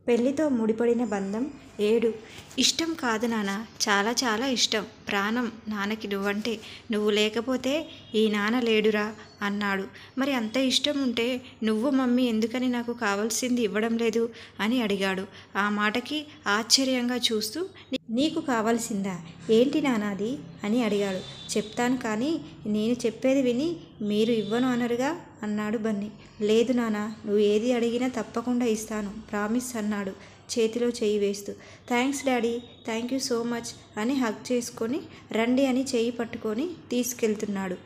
పెళ్లితో ముడిపడిన బంధం 7. ఇష్టం కాదు నాన్న, చాలా చాలా ఇష్టం. ప్రాణం నాన్నకి నువ్వంటే. నువ్వు లేకపోతే ఈ నాన్న లేడురా అన్నాడు. మరి అంత ఇష్టం ఉంటే నువ్వు మమ్మీ ఎందుకని నాకు కావాల్సింది ఇవ్వడం లేదు అని అడిగాడు. ఆ మాటకి ఆశ్చర్యంగా చూస్తూ నీకు కావాల్సిందా ఏంటి నానాది అని అడిగాడు. చెప్తాను కానీ నేను చెప్పేది విని మీరు ఇవ్వను అనరుగా అన్నాడు బన్నీ. లేదు నాన్న, నువ్వు ఏది అడిగినా తప్పకుండా ఇస్తాను, ప్రామిస్ అన్నాడు చేతిలో చెయ్యి వేస్తూ. Thanks daddy, thank you so much అని హగ్ చేసుకొని రండి అని చెయ్యి పట్టుకొని తీసుకెళ్తున్నాడు.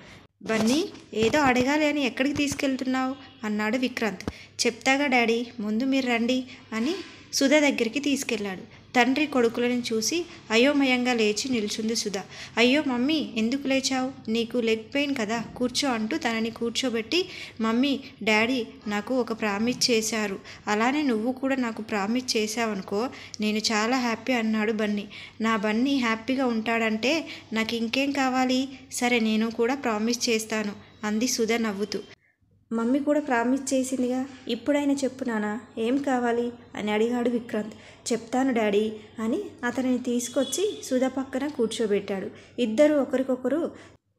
బన్నీ, ఏదో అడగాలి అని ఎక్కడికి తీసుకెళ్తున్నావు అన్నాడు విక్రాంత్. చెప్తాగా డాడీ, ముందు మీరు రండి అని సుధ దగ్గరికి తీసుకెళ్లాడు. తండ్రి కొడుకులను చూసి అయోమయంగా లేచి నిల్చుంది సుధ. అయ్యో మమ్మీ, ఎందుకు లేచావు? నీకు లెగ్ పెయిన్ కదా, కూర్చో అంటూ తనని కూర్చోబెట్టి, మమ్మీ డాడీ నాకు ఒక ప్రామిస్ చేశారు, అలానే నువ్వు కూడా నాకు ప్రామిస్ చేశావనుకో నేను చాలా హ్యాపీ అన్నాడు బన్నీ. నా బన్నీ హ్యాపీగా ఉంటాడంటే నాకు ఇంకేం కావాలి? సరే నేను కూడా ప్రామిస్ చేస్తాను అంది సుధ నవ్వుతూ. మమ్మీ కూడా ప్రామిస్ చేసిందిగా, ఇప్పుడైనా చెప్పు నాన్న, ఏం కావాలి అని అడిగాడు విక్రాంత్. చెప్తాను డాడీ అని అతనిని తీసుకొచ్చి సుధ పక్కన కూర్చోబెట్టాడు. ఇద్దరు ఒకరికొకరు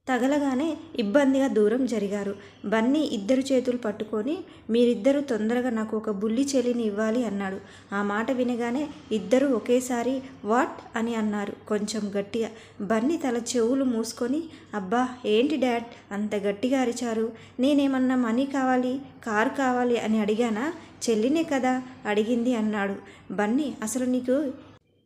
తగలగానే ఇబ్బందిగా దూరం జరిగారు. బన్నీ ఇద్దరు చేతులు పట్టుకొని, మీరిద్దరూ తొందరగా నాకు ఒక బుల్లి చెల్లిని ఇవ్వాలి అన్నాడు. ఆ మాట వినగానే ఇద్దరూ ఒకేసారి వాట్ అని అన్నారు, కొంచెం గట్టిగా. బన్నీ తల చెవులు మూసుకొని, అబ్బా ఏంటి డాడ్ అంత గట్టిగా అరిచారు? నేనేమన్నా మనీ కావాలి, కారు కావాలి అని అడిగానా? చెల్లినే కదా అడిగింది అన్నాడు. బన్నీ, అసలు నీకు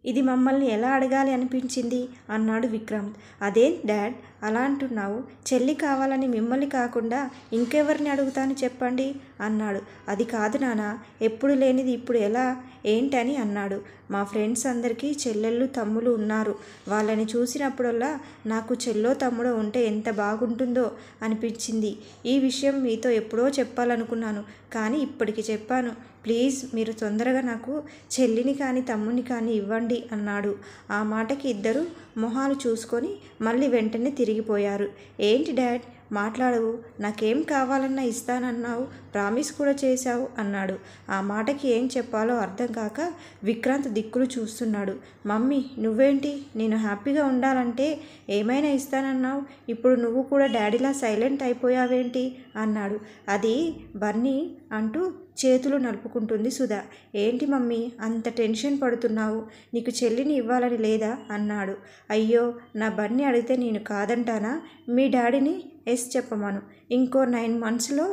ఇది మమ్మల్ని ఎలా అడగాలి అనిపించింది అన్నాడు విక్రాంత్. అదేం డాడ్ అలా అంటున్నావు? చెల్లి కావాలని మిమ్మల్ని కాకుండా ఇంకెవరిని అడుగుతాను చెప్పండి అన్నాడు. అది కాదు నాన్న, ఎప్పుడు లేనిది ఇప్పుడు ఎలా ఏంటని అన్నాడు. మా ఫ్రెండ్స్ అందరికీ చెల్లెళ్ళు తమ్ముళ్ళు ఉన్నారు, వాళ్ళని చూసినప్పుడల్లా నాకు చెల్లో తమ్ముడో ఉంటే ఎంత బాగుంటుందో అనిపించింది. ఈ విషయం మీతో ఎప్పుడో చెప్పాలనుకున్నాను, కానీ ఇప్పటికి చెప్పాను. ప్లీజ్ మీరు తొందరగా నాకు చెల్లిని కానీ తమ్ముని కానీ ఇవ్వండి అన్నాడు. ఆ మాటకి ఇద్దరు మొహాలు చూసుకొని మళ్ళీ వెంటనే తిరిగిపోయారు. ఏంటి డాడ్ మాట్లాడవు? నాకేం కావాలన్నా ఇస్తానన్నావు, ప్రామిస్ కూడా చేశావు అన్నాడు. ఆ మాటకి ఏం చెప్పాలో అర్థం కాక విక్రాంత్ దిక్కులు చూస్తున్నాడు. మమ్మీ నువ్వేంటి, నేను హ్యాపీగా ఉండాలంటే ఏమైనా ఇస్తానన్నావు, ఇప్పుడు నువ్వు కూడా డాడీలా సైలెంట్ అయిపోయావేంటి అన్నాడు. అది బన్నీ అంటూ చేతులు నలుపుకుంటుంది సుధ. ఏంటి మమ్మీ అంత టెన్షన్ పడుతున్నావు? నీకు చెల్లిని ఇవ్వాలని లేదా అన్నాడు. అయ్యో, నా బన్నీ అడిగితే నేను కాదంటానా? మీ డాడీని ఎస్ చెప్పమను, ఇంకో 9 monthsలో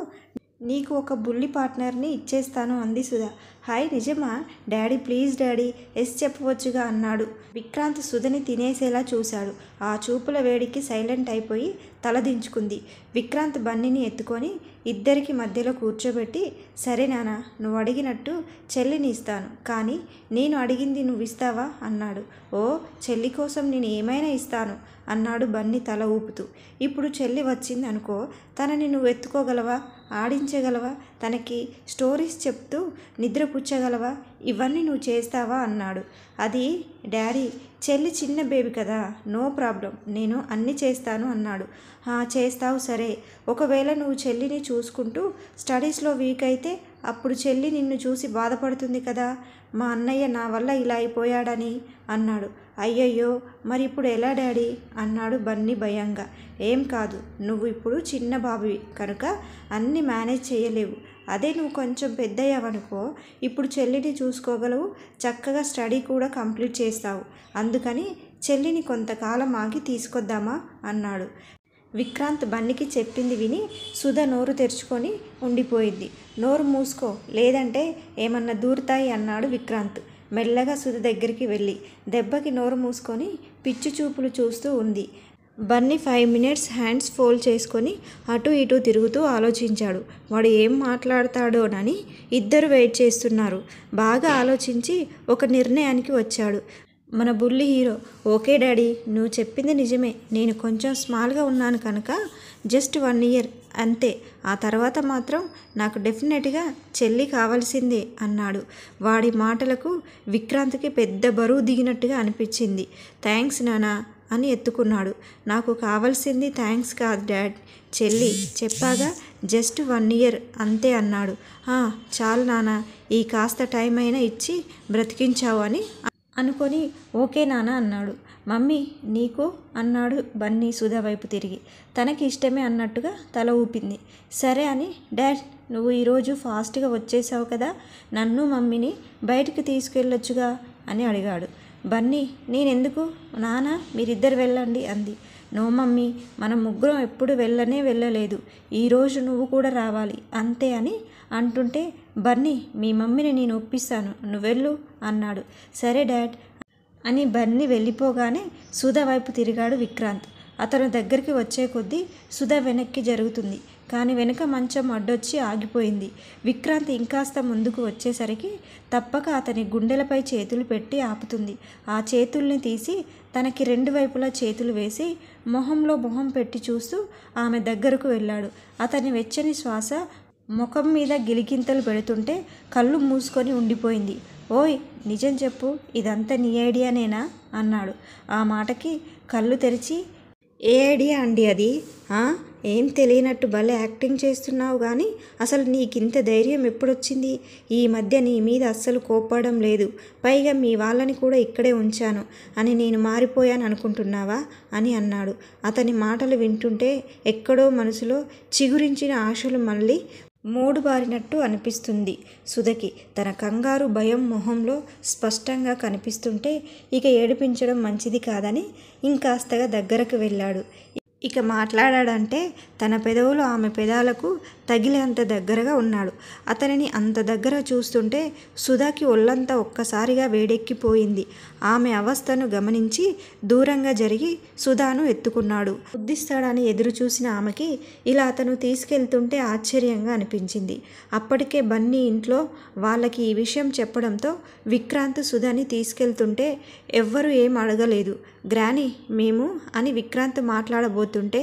నీకు ఒక బుల్లి పార్ట్నర్ని ఇచ్చేస్తాను అంది సుధ. హాయ్ నిజమా డాడీ? ప్లీజ్ డాడీ ఎస్ చెప్పవచ్చుగా అన్నాడు. విక్రాంత్ సుధని తినేసేలా చూశాడు. ఆ చూపుల వేడికి సైలెంట్ అయిపోయి తలదించుకుంది. విక్రాంత్ బన్నీని ఎత్తుకొని ఇద్దరికి మధ్యలో కూర్చోబెట్టి, సరే నాన్న, నువ్వు అడిగినట్టు చెల్లిని ఇస్తాను, కానీ నేను అడిగింది నువ్వు ఇస్తావా అన్నాడు. ఓ, చెల్లి కోసం నేను ఏమైనా ఇస్తాను అన్నాడు బన్నీ తల ఊపుతూ. ఇప్పుడు చెల్లి వచ్చింది అనుకో, తనని నువ్వు ఎత్తుకోగలవా, ఆడించగలవా, తనకి స్టోరీస్ చెప్తూ నిద్రపుచ్చగలవా? ఇవన్నీ నువ్వు చేస్తావా అన్నాడు. అది డాడీ, చెల్లి చిన్న బేబీ కదా, నో ప్రాబ్లం, నేను అన్నీ చేస్తాను అన్నాడు. చేస్తావు సరే, ఒకవేళ నువ్వు చెల్లిని చూసుకుంటూ స్టడీస్లో వీక్ అయితే అప్పుడు చెల్లి నిన్ను చూసి బాధపడుతుంది కదా, మా అన్నయ్య నా వల్ల ఇలా అయిపోయాడని అన్నాడు. అయ్యయ్యో, మరి ఇప్పుడు ఎలా డాడీ అన్నాడు బన్నీ భయంగా. ఏం కాదు, నువ్వు ఇప్పుడు చిన్న బాబువి కనుక అన్నీ మేనేజ్ చేయలేవు. అదే నువ్వు కొంచెం పెద్దయ్యావనుకో, ఇప్పుడు చెల్లిని చూసుకోగలవు, చక్కగా స్టడీ కూడా కంప్లీట్ చేస్తావు. అందుకని చెల్లిని కొంతకాలం ఆగి తీసుకొద్దామా అన్నాడు. విక్రాంత్ బన్నీకి చెప్పింది విని సుధ నోరు తెరుచుకొని ఉండిపోయింది. నోరు మూసుకో, లేదంటే ఏమన్నా దూరుతాయి అన్నాడు విక్రాంత్ మెల్లగా సుధ దగ్గరికి వెళ్ళి. దెబ్బకి నోరు మూసుకొని పిచ్చి చూపులు చూస్తూ ఉంది. బన్నీ 5 minutes హ్యాండ్స్ ఫోల్డ్ చేసుకొని అటు ఇటు తిరుగుతూ ఆలోచించాడు. వాడు ఏం మాట్లాడతాడోనని ఇద్దరు వెయిట్ చేస్తున్నారు. బాగా ఆలోచించి ఒక నిర్ణయానికి వచ్చాడు. మన బుల్లి హీరో, ఓకే డాడీ నువ్వు చెప్పింది నిజమే, నేను కొంచెం స్మాల్గా ఉన్నాను కనుక జస్ట్ 1 year అంతే, ఆ తర్వాత మాత్రం నాకు డెఫినెట్గా చెల్లి కావాల్సిందే అన్నాడు. వాడి మాటలకు విక్రాంత్కి పెద్ద బరువు దిగినట్టుగా అనిపించింది. థ్యాంక్స్ నానా అని ఎత్తుకున్నాడు. నాకు కావాల్సింది థ్యాంక్స్ కాదు డాడ్, చెల్లి చెప్పాగా జస్ట్ 1 ఇయర్ అంతే అన్నాడు. చాలు నాన్న, ఈ కాస్త టైం అయినా ఇచ్చి బ్రతికించావు అని అనుకొని ఓకే నాన్న అన్నాడు. మమ్మీ నీకు అన్నాడు బన్నీ సుధా వైపు తిరిగి. తనకి ఇష్టమే అన్నట్టుగా తల ఊపింది. సరే అని డాడ్ నువ్వు ఈరోజు ఫాస్ట్గా వచ్చేసావు కదా, నన్ను మమ్మీని బయటికి తీసుకెళ్ళొచ్చుగా అని అడిగాడు. బన్నీ నేనెందుకు నాన్న, మీరిద్దరు వెళ్ళండి అంది. నో మమ్మీ, మనం ముగ్గురం ఎప్పుడు వెళ్ళలేదు, ఈరోజు నువ్వు కూడా రావాలి అంతే అని అంటుంటే బన్నీ మీ మమ్మీని నేను ఒప్పిస్తాను, నువ్వెళ్ళు అన్నాడు. సరే డాడ్ అని బన్నీ వెళ్ళిపోగానే సుధా వైపు తిరిగాడు విక్రాంత్. అతను దగ్గరికి వచ్చే కొద్దీ సుధా వెనక్కి జరుగుతుంది. కానీ వెనుక మంచం అడ్డొచ్చి ఆగిపోయింది. విక్రాంత్ ఇంకాస్త ముందుకు వచ్చేసరికి తప్పక అతని గుండెలపై చేతులు పెట్టి ఆపుతుంది. ఆ చేతుల్ని తీసి తనకి 2 వైపులా చేతులు వేసి మొహంలో మొహం పెట్టి చూస్తూ ఆమె దగ్గరకు వెళ్ళాడు. అతని వెచ్చని శ్వాస ముఖం మీద గిలిగింతలు పెడుతుంటే కళ్ళు మూసుకొని ఉండిపోయింది. ఓయ్ నిజం చెప్పు, ఇదంతా నీ ఐడియానేనా అన్నాడు. ఆ మాటకి కళ్ళు తెరిచి ఏ ఐడియా అండి అది? ఏం తెలియనట్టు భలే యాక్టింగ్ చేస్తున్నావు, కానీ అసలు నీకింత ధైర్యం ఎప్పుడొచ్చింది? ఈ మధ్య నీ మీద అస్సలు కోప్పడడం లేదు, పైగా మీ వాళ్ళని కూడా ఇక్కడే ఉంచాను అని నేను మారిపోయాను అనుకుంటున్నావా అని అన్నాడు. అతని మాటలు వింటుంటే ఎక్కడో మనసులో చిగురించిన ఆశలు మళ్ళీ మూడుబారినట్టు అనిపిస్తుంది సుధకి. తన కంగారు భయం మొహంలో స్పష్టంగా కనిపిస్తుంటే ఇక ఏడిపించడం మంచిది కాదని ఇంకాస్తగా దగ్గరకు వెళ్ళాడు. ఇక మాట్లాడాడంటే తన పెదవులు ఆమె పెదాలకు తగిలేంత దగ్గరగా ఉన్నాడు. అతనిని అంత దగ్గర చూస్తుంటే సుధాకి ఒళ్ళంతా ఒక్కసారిగా వేడెక్కిపోయింది. ఆమె అవస్థను గమనించి దూరంగా జరిగి సుధాను ఎత్తుకున్నాడు. బుద్ధిస్తాడని ఎదురు చూసిన ఆమెకి ఇలా అతను తీసుకెళ్తుంటే ఆశ్చర్యంగా అనిపించింది. అప్పటికే బన్నీ ఇంట్లో వాళ్ళకి ఈ విషయం చెప్పడంతో విక్రాంత్ సుధాని తీసుకెళ్తుంటే ఎవ్వరూ ఏం అడగలేదు. గ్రాని మేము అని విక్రాంత్ మాట్లాడబోతుంటే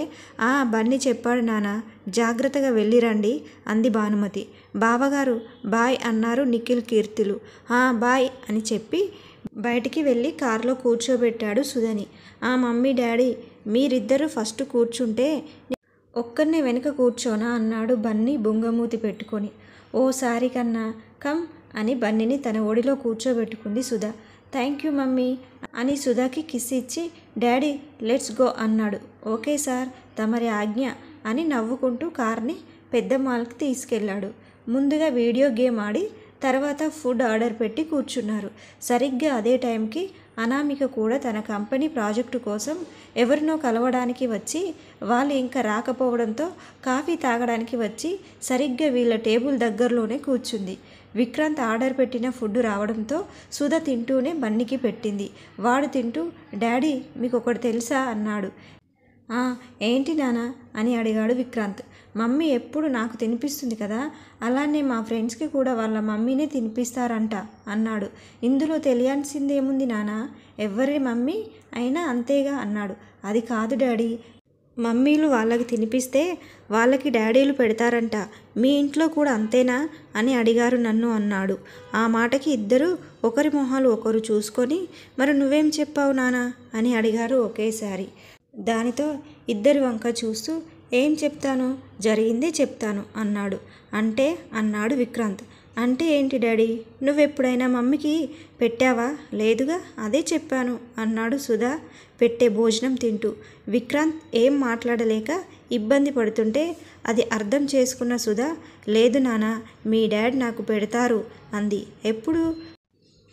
బన్నీ చెప్పాడు నాన్న, జాగ్రత్తగా వెళ్ళిరండి అంది భానుమతి. బావగారు బాయ్ అన్నారు నిఖిల్ కీర్తిలు. బాయ్ అని చెప్పి బయటికి వెళ్ళి కారులో కూర్చోబెట్టాడు సుధని. మమ్మీ డాడీ మీరిద్దరూ ఫస్ట్ కూర్చుంటే ఒక్కరినే వెనుక కూర్చోనా అన్నాడు బన్నీ బొంగమూతి పెట్టుకొని. ఓసారి కన్నా కమ్ అని బన్నీని తన ఒడిలో కూర్చోబెట్టుకుంది సుధా. థ్యాంక్ యూ మమ్మీ అని సుధాకి కిస్ ఇచ్చి డాడీ లెట్స్ గో అన్నాడు. ఓకే సార్, తమరి ఆజ్ఞ అని నవ్వుకుంటూ కార్ని పెద్ద మాల్కి తీసుకెళ్లాడు. ముందుగా వీడియో గేమ్ ఆడి తర్వాత ఫుడ్ ఆర్డర్ పెట్టి కూర్చున్నారు. సరిగ్గా అదే టైంకి అనామిక కూడా తన కంపెనీ ప్రాజెక్టు కోసం ఎవరినో కలవడానికి వచ్చి వాళ్ళు ఇంకా రాకపోవడంతో కాఫీ తాగడానికి వచ్చి సరిగ్గా వీళ్ళ టేబుల్ దగ్గరలోనే కూర్చుంది. విక్రాంత్ ఆర్డర్ పెట్టిన ఫుడ్ రావడంతో సుధ తింటూనే బన్నీకి పెట్టింది. వాడు తింటూ డాడీ మీకు ఒకటి తెలుసా అన్నాడు. ఏంటి నాన్న అని అడిగాడు విక్రాంత్. మమ్మీ ఎప్పుడు నాకు తినిపిస్తుంది కదా, అలానే మా ఫ్రెండ్స్కి కూడా వాళ్ళ మమ్మీనే తినిపిస్తారంట అన్నాడు. ఇందులో తెలియాల్సిందేముంది నాన్న, ఎవరి మమ్మీ అయినా అంతేగా అన్నాడు. అది కాదు డాడీ, మమ్మీలు వాళ్ళకి తినిపిస్తే వాళ్ళకి డాడీలు పెడతారంట, మీ ఇంట్లో కూడా అంతేనా అని అడిగారు నన్ను అన్నాడు. ఆ మాటకి ఇద్దరు ఒకరి మొహాలు ఒకరు చూసుకొని మరి నువ్వేం చెప్పావు నాన్న అని అడిగారు ఒకేసారి. దానితో ఇద్దరి వంక చూస్తూ ఏం చెప్తాను, జరిగిందే చెప్తాను అన్నాడు. అంటే అన్నాడు విక్రాంత్. అంటే ఏంటి డాడీ, నువ్వెప్పుడైనా మమ్మీకి పెట్టావా? లేదుగా, అదే చెప్పాను అన్నాడు సుధా పెట్టే భోజనం తింటూ. విక్రాంత్ ఏం మాట్లాడలేక ఇబ్బంది పడుతుంటే అది అర్థం చేసుకున్న సుధా లేదు నాన్న, మీ డాడ్ నాకు పెడతారు అంది. ఎప్పుడు?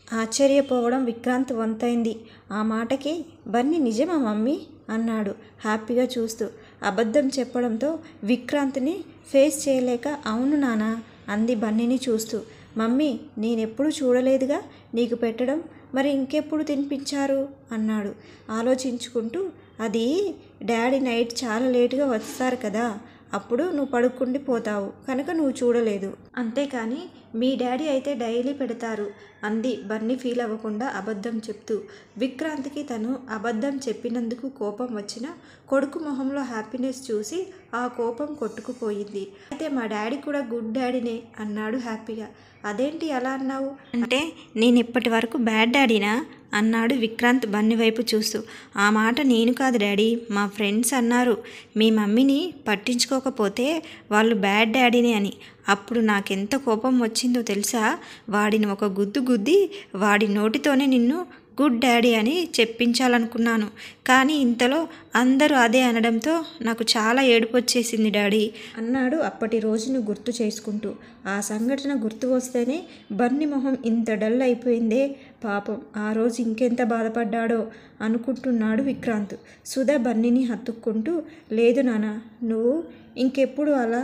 ఆశ్చర్యపోవడం విక్రాంత్ వంతైంది. ఆ మాటకి బన్నీ నిజమా మమ్మీ అన్నాడు హ్యాపీగా చూస్తూ. అబద్ధం చెప్పడంతో విక్రాంత్ని ఫేస్ చేయలేక అవును నాన్న అంది బన్నీని చూస్తూ. మమ్మీ నేనెప్పుడు చూడలేదుగా నీకు పెట్టడం, మరి ఇంకెప్పుడు తినిపించారు అన్నాడు ఆలోచించుకుంటూ. అది డాడీ నైట్ చాలా లేటుగా వస్తారు కదా, అప్పుడు నువ్వు పడుకుండి పోతావు కనుక నువ్వు చూడలేదు, అంతేకాని మీ డాడీ అయితే డైలీ పెడతారు అంది బన్నీ ఫీల్ అవ్వకుండా అబద్ధం చెప్తూ. విక్రాంత్కి తను అబద్ధం చెప్పినందుకు కోపం వచ్చినా కొడుకు మొహంలో హ్యాపీనెస్ చూసి ఆ కోపం కొట్టుకుపోయింది. అయితే మా డాడీ కూడా గుడ్ డాడీనే అన్నాడు హ్యాపీగా. అదేంటి అలా అన్నావు అంటే నేను ఇప్పటి వరకు బ్యాడ్ డాడీనా అన్నాడు విక్రాంత్ బన్నీ వైపు చూస్తూ. ఆ మాట నేను కాదు డాడీ, మా ఫ్రెండ్స్ అన్నారు. మీ మమ్మీని పట్టించుకోకపోతే వాళ్ళు బ్యాడ్ డాడీని అని. అప్పుడు నాకెంత కోపం వచ్చిందో తెలుసా? వాడిని ఒక గుద్దు గుద్ది వాడి నోటితోనే నిన్ను గుడ్ డాడీ అని చెప్పించాలనుకున్నాను. కానీ ఇంతలో అందరూ అదే అనడంతో నాకు చాలా ఏడుపు వచ్చేసింది డాడీ అన్నాడు అప్పటి రోజును గుర్తు చేసుకుంటూ. ఆ సంఘటన గుర్తు వస్తేనే బన్నీ మొహం ఇంత డల్ అయిపోయిందే. పాపం ఆ రోజు ఇంకెంత బాధపడ్డాడో అనుకుంటున్నాడు విక్రాంత్. సుధా బన్నీని హత్తుక్కుంటూ, లేదు నాన్న, నువ్వు ఇంకెప్పుడు అలా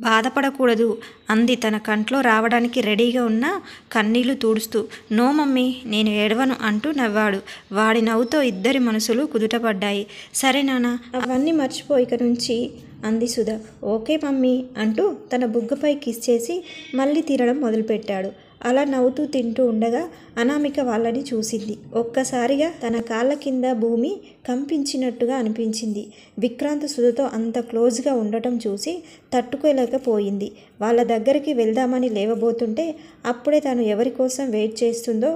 బాధపడకూడదు అంది తన కంట్లో రావడానికి రెడీగా ఉన్న కన్నీళ్లు తుడుస్తూ. నో మమ్మీ, నేను ఏడవను అంటూ నవ్వాడు. వాడి నవ్వుతో ఇద్దరి మనసులు కుదుటపడ్డాయి. సరే నాన్న, అవన్నీ మర్చిపో ఇక నుంచి అంది సుధ. ఓకే మమ్మీ అంటూ తన బుగ్గపై కిస్ చేసి మళ్ళీ తినడం మొదలుపెట్టాడు. అలా నవ్వుతూ తింటూ ఉండగా అనామిక వాళ్ళని చూసింది. ఒక్కసారిగా తన కాళ్ళ కింద భూమి కంపించినట్టుగా అనిపించింది. విక్రాంత్ సుధతో అంత క్లోజ్గా ఉండటం చూసి తట్టుకోలేకపోయింది. వాళ్ళ దగ్గరికి వెళ్దామని లేవబోతుంటే అప్పుడే తను ఎవరి కోసం వెయిట్ చేస్తుందో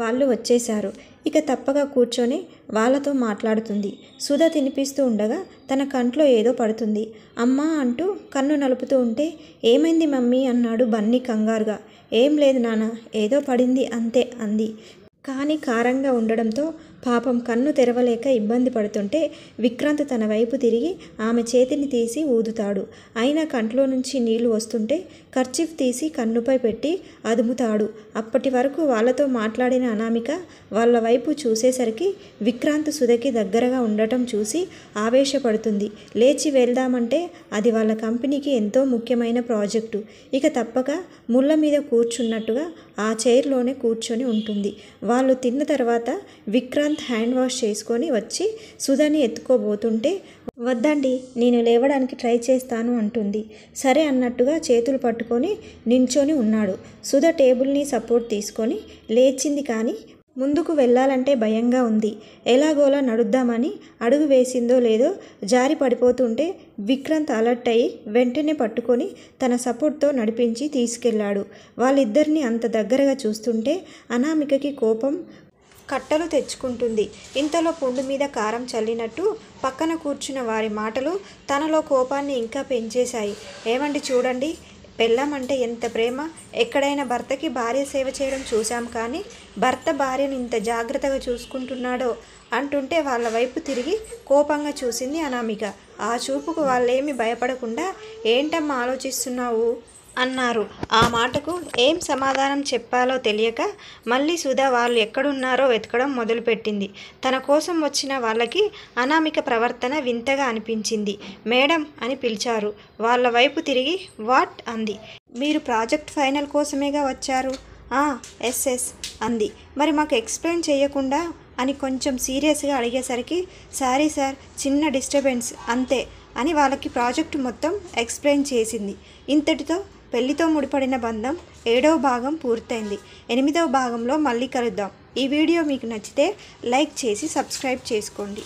వాళ్ళు వచ్చేశారు. ఇక తప్పగా కూర్చొని వాళ్ళతో మాట్లాడుతుంది. సుధ తినిపిస్తూ ఉండగా తన కంట్లో ఏదో పడుతుంది. అమ్మా అంటూ కన్ను నలుపుతూ ఉంటే, ఏమైంది మమ్మీ అన్నాడు బన్నీ కంగారుగా. ఏం లేదు నాన్న, ఏదో పడింది అంతే అంది. కానీ కారంగా ఉండడంతో పాపం కన్ను తెరవలేక ఇబ్బంది పడుతుంటే విక్రాంత్ తన వైపు తిరిగి ఆమె చేతిని తీసి ఊదుతాడు. అయినా కంట్లో నుంచి నీళ్లు వస్తుంటే కర్చీఫ్ తీసి కన్నుపై పెట్టి అదుముతాడు. అప్పటి వరకు వాళ్ళతో మాట్లాడిన అనామిక వాళ్ళ వైపు చూసేసరికి విక్రాంత్ సుధకి దగ్గరగా ఉండటం చూసి ఆవేశపడుతుంది. లేచి వెళ్దామంటే అది వాళ్ళ కంపెనీకి ఎంతో ముఖ్యమైన ప్రాజెక్టు. ఇక తప్పక ముళ్ళ మీద కూర్చున్నట్టుగా ఆ చైర్లోనే కూర్చొని ఉంటుంది. వాళ్ళు తిన్న తర్వాత విక్రాంత్ హ్యాండ్ వాష్ చేసుకొని వచ్చి సుధని ఎత్తుకోబోతుంటే, వద్దండి, నేను లేవడానికి ట్రై చేస్తాను అంటుంది. సరే అన్నట్టుగా చేతులు పట్టుకొని నించొని ఉన్నాడు. సుధ టేబుల్ని సపోర్ట్ తీసుకొని లేచింది. కానీ ముందుకు వెళ్ళాలంటే భయంగా ఉంది. ఎలాగోలా నడుద్దామని అడుగు వేసిందో లేదో జారి పడిపోతుంటే విక్రాంత్ అలర్ట్ అయ్యి వెంటనే పట్టుకొని తన సపోర్ట్తో నడిపించి తీసుకెళ్లాడు. వాళ్ళిద్దరినీ అంత దగ్గరగా చూస్తుంటే అనామికకి కోపం కట్టలు తెచ్చుకుంటుంది. ఇంతలో పుండు మీద కారం చల్లినట్టు పక్కన కూర్చున్న వారి మాటలు తనలో కోపాన్ని ఇంకా పెంచేశాయి. ఏమండి చూడండి, పెళ్ళామంటే ఎంత ప్రేమ. ఎక్కడైనా భర్తకి భార్య సేవ చేయడం చూశాం, కానీ భర్త భార్యను ఇంత జాగ్రత్తగా చూసుకుంటున్నాడో అంటుంటే వాళ్ళ వైపు తిరిగి కోపంగా చూసింది అనామిక. ఆ చూపుకు వాళ్ళేమీ భయపడకుండా, ఏంటమ్మా ఆలోచిస్తున్నావు అన్నారు. ఆ మాటకు ఏం సమాధానం చెప్పాలో తెలియక మళ్ళీ సుధా వాళ్ళు ఎక్కడున్నారో వెతకడం మొదలుపెట్టింది. తన కోసం వచ్చిన వాళ్ళకి అనామిక ప్రవర్తన వింతగా అనిపించింది. మేడం అని పిలిచారు. వాళ్ళ వైపు తిరిగి వాట్ అంది. మీరు ప్రాజెక్ట్ ఫైనల్ కోసమేగా వచ్చారు? ఎస్ అంది. మరి మాకు ఎక్స్ప్లెయిన్ చేయకుండా అని కొంచెం సీరియస్గా అడిగేసరికి, సారీ సార్, చిన్న డిస్టర్బెన్స్ అంతే అని వాళ్ళకి ప్రాజెక్టు మొత్తం ఎక్స్ప్లెయిన్ చేసింది. ఇంతటితో పెళ్లితో ముడిపడిన బంధం 7వ భాగం పూర్తయింది. 8వ భాగంలో మళ్ళీ కలుద్దాం. ఈ వీడియో మీకు నచ్చితే లైక్ చేసి సబ్స్క్రైబ్ చేసుకోండి.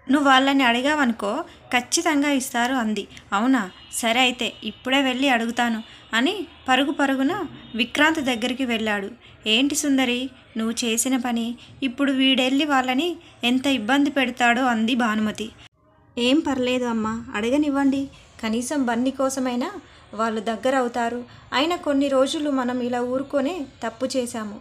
నువ్వు వాళ్ళని అడిగావనుకో ఖచ్చితంగా ఇస్తారు అంది. అవునా, సరే అయితే ఇప్పుడే వెళ్ళి అడుగుతాను అని పరుగున విక్రాంత్ దగ్గరికి వెళ్ళాడు. ఏంటి సుందరి, నువ్వు చేసిన పని? ఇప్పుడు వీడెళ్ళి వాళ్ళని ఎంత ఇబ్బంది పెడతాడో అంది భానుమతి. ఏం పర్లేదు అమ్మా, అడగనివ్వండి. కనీసం బన్నీ కోసమైనా వాళ్ళు దగ్గర అవుతారు. అయినా కొన్ని రోజులు మనం ఇలా ఊరుకొనే తప్పు చేశాము.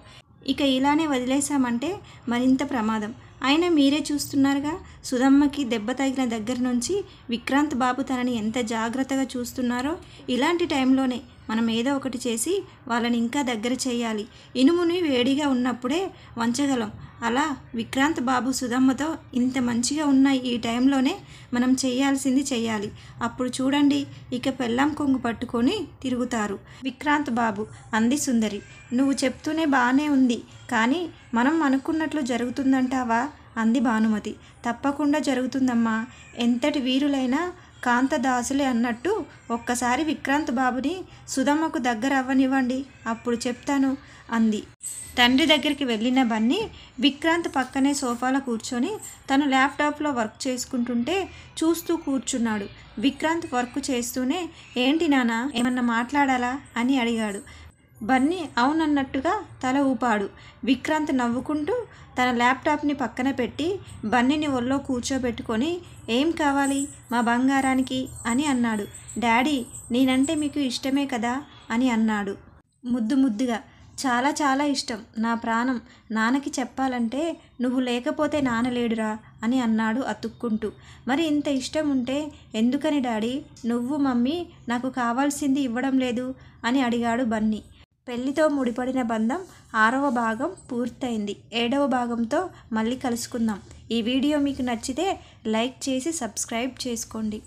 ఇక ఇలానే వదిలేశామంటే మరింత ప్రమాదం. అయినా మీరే చూస్తున్నారుగా, సుధమ్మకి దెబ్బ తగిలిన దగ్గర నుంచి విక్రాంత్ బాబు తనని ఎంత జాగ్రత్తగా చూస్తున్నారో. ఇలాంటి టైంలోనే మనం ఏదో ఒకటి చేసి వాళ్ళని ఇంకా దగ్గర చేయాలి. ఇనుముని వేడిగా ఉన్నప్పుడే వంచగలం. అలా విక్రాంత్ బాబు సుధమ్మతో ఇంత మంచిగా ఉన్న ఈ టైంలోనే మనం చేయాల్సింది చెయ్యాలి. అప్పుడు చూడండి ఇక పెళ్ళాం కొంగు పట్టుకొని తిరుగుతారు. విక్రాంత్ బాబు అంది సుందరి. నువ్వు చెప్తూనే బాగానే ఉంది, కానీ మనం అనుకున్నట్లు జరుగుతుందంటావా అంది భానుమతి. తప్పకుండా జరుగుతుందమ్మా. ఎంతటి వీరులైనా కాంతదాసులే అన్నట్టు ఒక్కసారి విక్రాంత్ బాబుని సుధమ్మకు దగ్గర అవ్వనివ్వండి, అప్పుడు చెప్తాను అంది. తండ్రి దగ్గరికి వెళ్ళిన బన్నీ విక్రాంత్ పక్కనే సోఫాలో కూర్చొని తను ల్యాప్టాప్లో వర్క్ చేసుకుంటుంటే చూస్తూ కూర్చున్నాడు. విక్రాంత్ వర్క్ చేస్తూనే ఏంటి నాన్న ఏమన్నా మాట్లాడాలా అని అడిగాడు. బన్నీ అవునన్నట్టుగా తల ఊపాడు. విక్రాంత్ నవ్వుకుంటూ తన ల్యాప్టాప్ని పక్కన పెట్టి బన్నీని ఒళ్ళో కూర్చోబెట్టుకొని ఏం కావాలి మా బంగారానికి అని అన్నాడు. డాడీ నేనంటే మీకు ఇష్టమే కదా అని అన్నాడు ముద్దుగా. చాలా చాలా ఇష్టం, నా ప్రాణం. నాన్నకి చెప్పాలంటే నువ్వు లేకపోతే నాన్న లేడురా అని అన్నాడు అతుక్కుంటూ. మరి ఇంత ఇష్టం ఉంటే ఎందుకని డాడీ నువ్వు మమ్మీ నాకు కావాల్సింది ఇవ్వడం లేదు అని అడిగాడు బన్నీ. పెళ్లితో ముడిపడిన బంధం 6వ భాగం పూర్తయింది. 7వ భాగంతో మళ్ళీ కలుసుకుందాం. ఈ వీడియో మీకు నచ్చితే లైక్ చేసి సబ్స్క్రైబ్ చేసుకోండి.